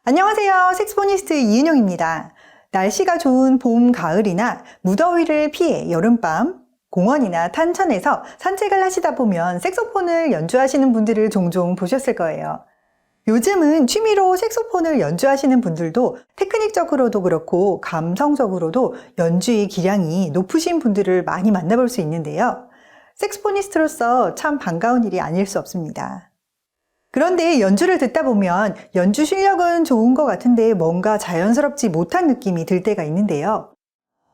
안녕하세요. 색소포니스트 이은영입니다. 날씨가 좋은 봄, 가을이나 무더위를 피해 여름밤 공원이나 탄천에서 산책을 하시다 보면 색소폰을 연주하시는 분들을 종종 보셨을 거예요. 요즘은 취미로 색소폰을 연주하시는 분들도 테크닉적으로도 그렇고 감성적으로도 연주의 기량이 높으신 분들을 많이 만나볼 수 있는데요. 색소포니스트로서 참 반가운 일이 아닐 수 없습니다. 그런데 연주를 듣다 보면 연주 실력은 좋은 것 같은데 뭔가 자연스럽지 못한 느낌이 들 때가 있는데요.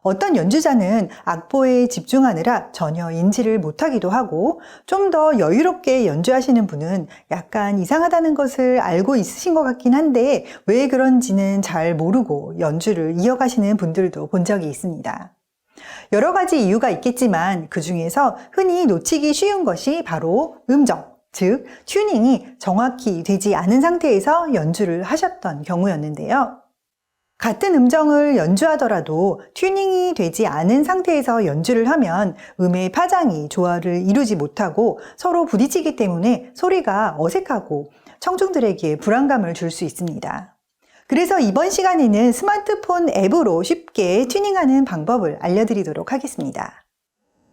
어떤 연주자는 악보에 집중하느라 전혀 인지를 못하기도 하고 좀 더 여유롭게 연주하시는 분은 약간 이상하다는 것을 알고 있으신 것 같긴 한데 왜 그런지는 잘 모르고 연주를 이어가시는 분들도 본 적이 있습니다. 여러 가지 이유가 있겠지만 그 중에서 흔히 놓치기 쉬운 것이 바로 음정, 즉 튜닝이 정확히 되지 않은 상태에서 연주를 하셨던 경우였는데요. 같은 음정을 연주하더라도 튜닝이 되지 않은 상태에서 연주를 하면 음의 파장이 조화를 이루지 못하고 서로 부딪히기 때문에 소리가 어색하고 청중들에게 불안감을 줄 수 있습니다. 그래서 이번 시간에는 스마트폰 앱으로 쉽게 튜닝하는 방법을 알려드리도록 하겠습니다.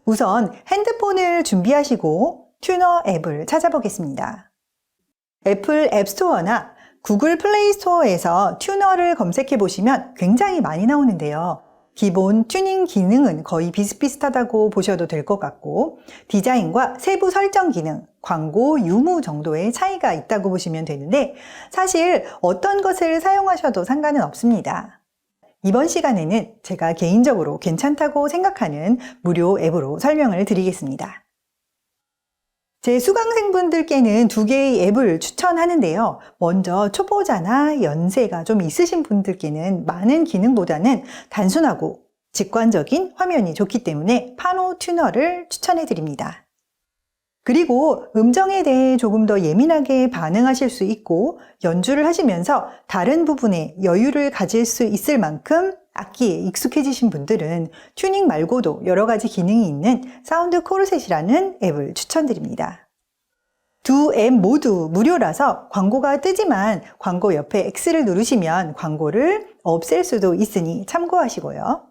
우선 핸드폰을 준비하시고 튜너 앱을 찾아보겠습니다. 애플 앱스토어나 구글 플레이 스토어에서 튜너를 검색해 보시면 굉장히 많이 나오는데요. 기본 튜닝 기능은 거의 비슷비슷하다고 보셔도 될 것 같고 디자인과 세부 설정 기능, 광고 유무 정도의 차이가 있다고 보시면 되는데 사실 어떤 것을 사용하셔도 상관은 없습니다. 이번 시간에는 제가 개인적으로 괜찮다고 생각하는 무료 앱으로 설명을 드리겠습니다. 제 수강생분들께는 두 개의 앱을 추천하는데요. 먼저 초보자나 연세가 좀 있으신 분들께는 많은 기능보다는 단순하고 직관적인 화면이 좋기 때문에 파노 튜너를 추천해 드립니다. 그리고 음정에 대해 조금 더 예민하게 반응하실 수 있고 연주를 하시면서 다른 부분에 여유를 가질 수 있을 만큼 악기에 익숙해지신 분들은 튜닝 말고도 여러 가지 기능이 있는 사운드 코르셋이라는 앱을 추천드립니다. 두 앱 모두 무료라서 광고가 뜨지만 광고 옆에 X를 누르시면 광고를 없앨 수도 있으니 참고하시고요.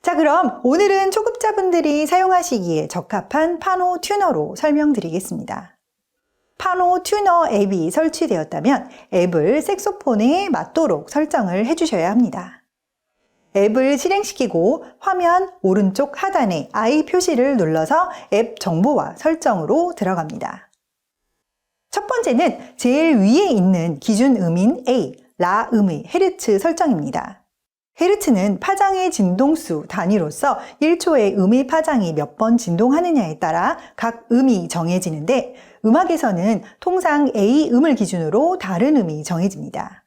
자, 그럼 오늘은 초급자분들이 사용하시기에 적합한 파노 튜너로 설명드리겠습니다. 파노 튜너 앱이 설치되었다면 앱을 색소폰에 맞도록 설정을 해주셔야 합니다. 앱을 실행시키고 화면 오른쪽 하단에 I 표시를 눌러서 앱 정보와 설정으로 들어갑니다. 첫 번째는 제일 위에 있는 기준 음인 A, 라 음의 헤르츠 설정입니다. 헤르츠는 파장의 진동수 단위로서 1초에 음의 파장이 몇 번 진동하느냐에 따라 각 음이 정해지는데 음악에서는 통상 A 음을 기준으로 다른 음이 정해집니다.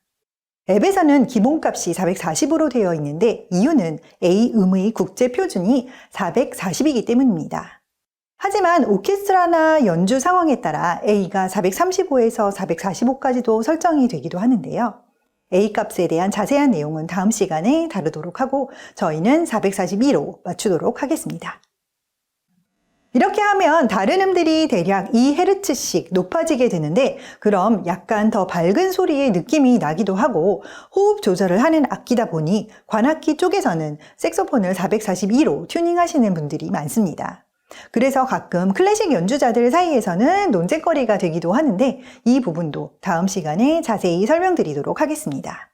앱에서는 기본값이 440으로 되어 있는데 이유는 A 음의 국제 표준이 440이기 때문입니다. 하지만 오케스트라나 연주 상황에 따라 A가 435에서 445까지도 설정이 되기도 하는데요. A 값에 대한 자세한 내용은 다음 시간에 다루도록 하고 저희는 442로 맞추도록 하겠습니다. 이렇게 하면 다른 음들이 대략 2Hz씩 높아지게 되는데 그럼 약간 더 밝은 소리의 느낌이 나기도 하고 호흡 조절을 하는 악기다 보니 관악기 쪽에서는 색소폰을 442로 튜닝하시는 분들이 많습니다. 그래서 가끔 클래식 연주자들 사이에서는 논쟁거리가 되기도 하는데 이 부분도 다음 시간에 자세히 설명드리도록 하겠습니다.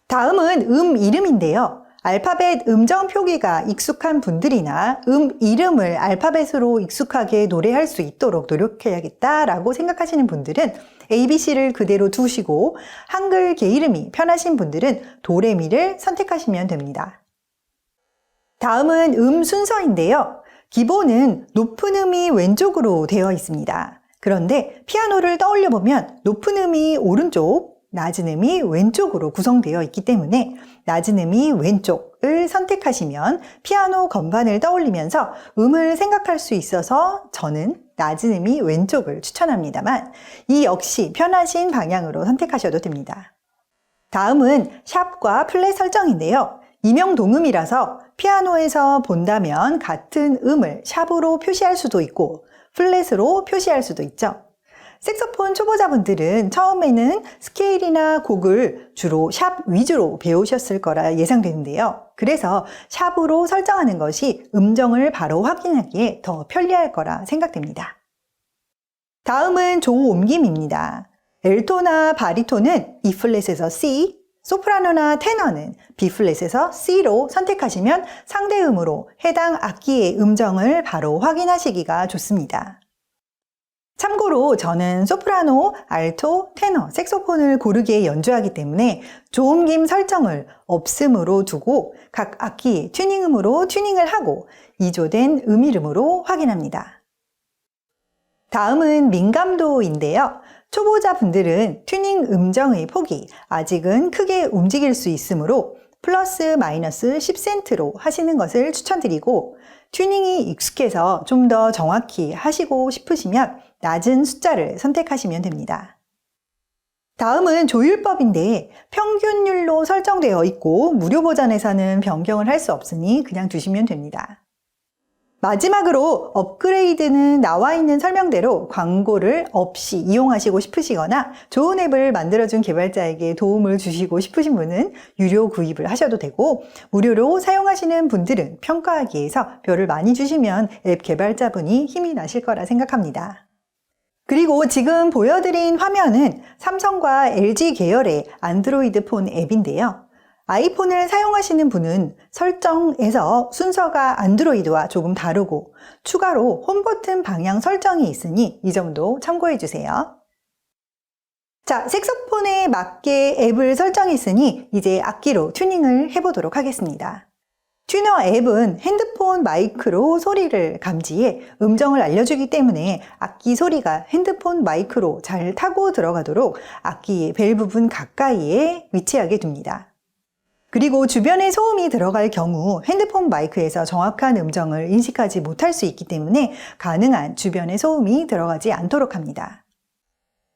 다음은 음 이름인데요. 알파벳 음정 표기가 익숙한 분들이나 이름을 알파벳으로 익숙하게 노래할 수 있도록 노력해야겠다라고 생각하시는 분들은 ABC를 그대로 두시고 한글 게이름이 편하신 분들은 도레미를 선택하시면 됩니다. 다음은 음 순서인데요. 기본은 높은 음이 왼쪽으로 되어 있습니다. 그런데 피아노를 떠올려 보면 높은 음이 오른쪽, 낮은 음이 왼쪽으로 구성되어 있기 때문에 낮은 음이 왼쪽을 선택하시면 피아노 건반을 떠올리면서 음을 생각할 수 있어서 저는 낮은 음이 왼쪽을 추천합니다만 이 역시 편하신 방향으로 선택하셔도 됩니다. 다음은 샵과 플랫 설정인데요. 이명동음이라서 피아노에서 본다면 같은 음을 샵으로 표시할 수도 있고 플랫으로 표시할 수도 있죠. 색소폰 초보자분들은 처음에는 스케일이나 곡을 주로 샵 위주로 배우셨을 거라 예상되는데요. 그래서 샵으로 설정하는 것이 음정을 바로 확인하기에 더 편리할 거라 생각됩니다. 다음은 조 옮김입니다. 엘토나 바리톤은 E플랫에서 C, 소프라노나 테너는 B플랫에서 C로 선택하시면 상대음으로 해당 악기의 음정을 바로 확인하시기가 좋습니다. 참고로 저는 소프라노, 알토, 테너, 색소폰을 고르게 연주하기 때문에 조음김 설정을 없음으로 두고 각 악기의 튜닝음으로 튜닝을 하고 이조된 음이름으로 확인합니다. 다음은 민감도인데요. 초보자분들은 튜닝 음정의 폭이 아직은 크게 움직일 수 있으므로 플러스 마이너스 10센트로 하시는 것을 추천드리고 튜닝이 익숙해서 좀 더 정확히 하시고 싶으시면 낮은 숫자를 선택하시면 됩니다. 다음은 조율법인데 평균율로 설정되어 있고 무료 버전에서는 변경을 할 수 없으니 그냥 두시면 됩니다. 마지막으로 업그레이드는 나와 있는 설명대로 광고를 없이 이용하시고 싶으시거나 좋은 앱을 만들어준 개발자에게 도움을 주시고 싶으신 분은 유료 구입을 하셔도 되고 무료로 사용하시는 분들은 평가하기에서 별을 많이 주시면 앱 개발자분이 힘이 나실 거라 생각합니다. 그리고 지금 보여드린 화면은 삼성과 LG 계열의 안드로이드 폰 앱인데요. 아이폰을 사용하시는 분은 설정에서 순서가 안드로이드와 조금 다르고 추가로 홈 버튼 방향 설정이 있으니 이 점도 참고해 주세요. 자, 색소폰에 맞게 앱을 설정했으니 이제 악기로 튜닝을 해보도록 하겠습니다. 튜너 앱은 핸드폰 마이크로 소리를 감지해 음정을 알려주기 때문에 악기 소리가 핸드폰 마이크로 잘 타고 들어가도록 악기의 벨 부분 가까이에 위치하게 둡니다. 그리고 주변에 소음이 들어갈 경우 핸드폰 마이크에서 정확한 음정을 인식하지 못할 수 있기 때문에 가능한 주변에 소음이 들어가지 않도록 합니다.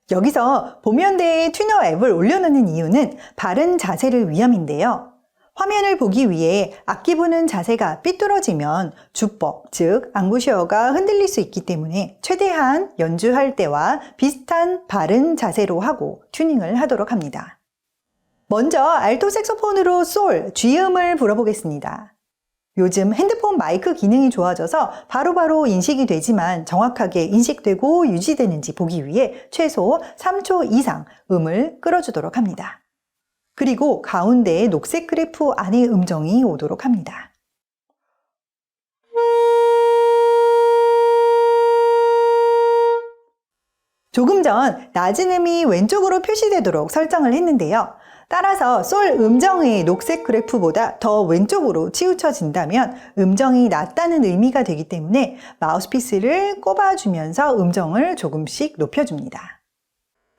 여기서 보면대에 튜너 앱을 올려놓는 이유는 바른 자세를 위함인데요. 화면을 보기 위해 악기 부는 자세가 삐뚤어지면 주법, 즉 앙부셔가 흔들릴 수 있기 때문에 최대한 연주할 때와 비슷한 바른 자세로 하고 튜닝을 하도록 합니다. 먼저 알토 색소폰으로 솔, G음을 불어보겠습니다. 요즘 핸드폰 마이크 기능이 좋아져서 바로바로 인식이 되지만 정확하게 인식되고 유지되는지 보기 위해 최소 3초 이상 음을 끌어주도록 합니다. 그리고 가운데에 녹색 그래프 안에 음정이 오도록 합니다. 조금 전 낮은 음이 왼쪽으로 표시되도록 설정을 했는데요. 따라서 솔 음정의 녹색 그래프보다 더 왼쪽으로 치우쳐진다면 음정이 낮다는 의미가 되기 때문에 마우스피스를 꼽아주면서 음정을 조금씩 높여줍니다.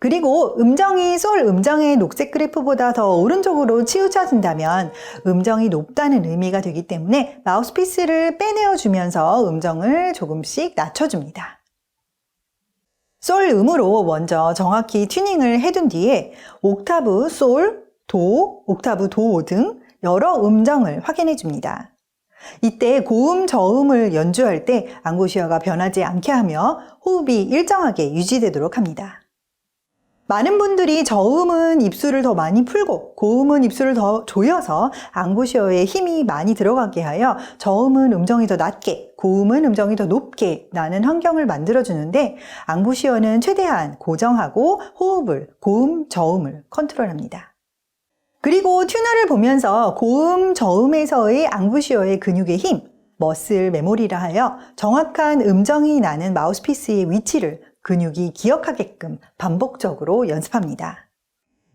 그리고 음정이 솔 음정의 녹색 그래프보다 더 오른쪽으로 치우쳐진다면 음정이 높다는 의미가 되기 때문에 마우스피스를 빼내어주면서 음정을 조금씩 낮춰줍니다. 솔 음으로 먼저 정확히 튜닝을 해둔 뒤에 옥타브 솔, 도, 옥타브 도 등 여러 음정을 확인해 줍니다. 이때 고음, 저음을 연주할 때 앙부시어가 변하지 않게 하며 호흡이 일정하게 유지되도록 합니다. 많은 분들이 저음은 입술을 더 많이 풀고 고음은 입술을 더 조여서 앙부시어에 힘이 많이 들어가게 하여 저음은 음정이 더 낮게, 고음은 음정이 더 높게 나는 환경을 만들어주는데 앙부시어는 최대한 고정하고 호흡을, 고음, 저음을 컨트롤합니다. 그리고 튜너를 보면서 고음, 저음에서의 앙부시어의 근육의 힘, 머슬 메모리라 하여 정확한 음정이 나는 마우스피스의 위치를 근육이 기억하게끔 반복적으로 연습합니다.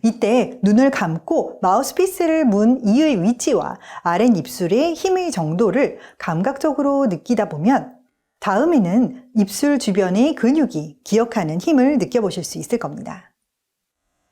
이때 눈을 감고 마우스피스를 문 이의 위치와 아랫입술의 힘의 정도를 감각적으로 느끼다 보면 다음에는 입술 주변의 근육이 기억하는 힘을 느껴보실 수 있을 겁니다.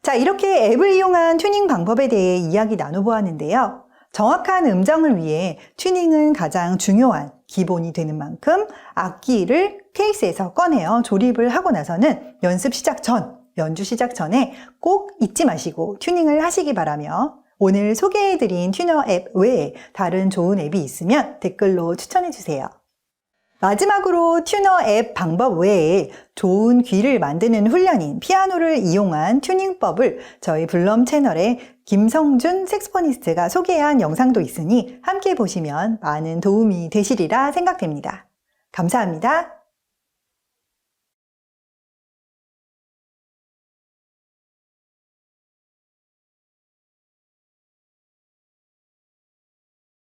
자, 이렇게 앱을 이용한 튜닝 방법에 대해 이야기 나눠보았는데요. 정확한 음정을 위해 튜닝은 가장 중요한 기본이 되는 만큼 악기를 케이스에서 꺼내어 조립을 하고 나서는 연습 시작 전, 연주 시작 전에 꼭 잊지 마시고 튜닝을 하시기 바라며 오늘 소개해드린 튜너 앱 외에 다른 좋은 앱이 있으면 댓글로 추천해주세요. 마지막으로 튜너 앱 방법 외에 좋은 귀를 만드는 훈련인 피아노를 이용한 튜닝법을 저희 블럼 채널에 김성준 색소포니스트가 소개한 영상도 있으니 함께 보시면 많은 도움이 되시리라 생각됩니다. 감사합니다.